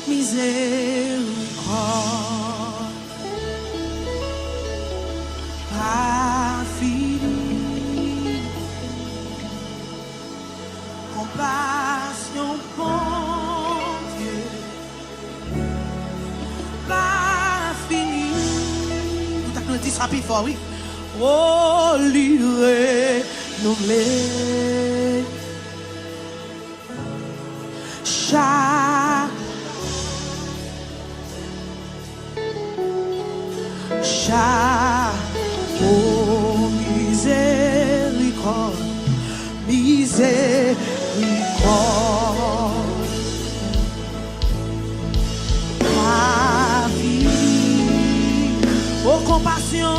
miséricorde, pas fini, compassion, bon Dieu, pas fini. Tout à coup, dit ça plus fort, oui. Oh, livré, nommé, chaque oh, miséricorde, miséricorde, ma vie, oh compassion,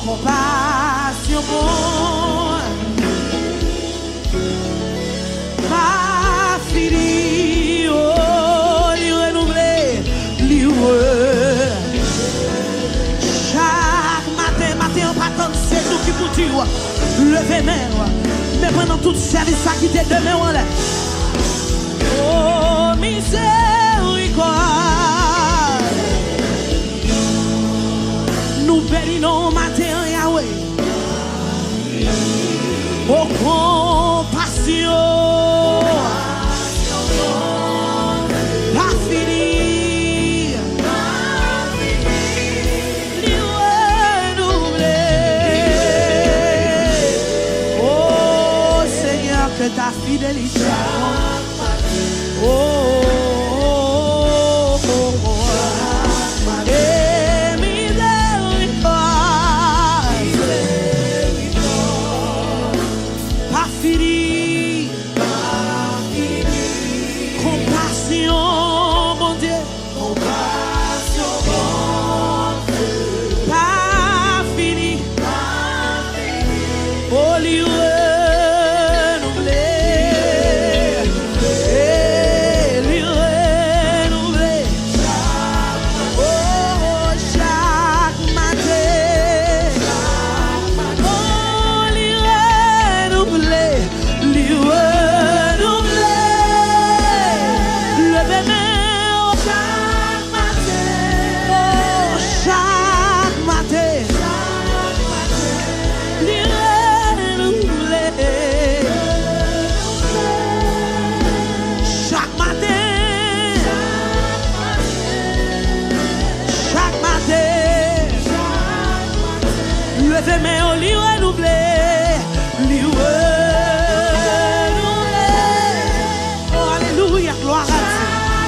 compassion, bon, ma fille, oh, lui renouvelé, lui c'est nous qui vous dire, levez main, mais pendant tout service, ça qui était demain,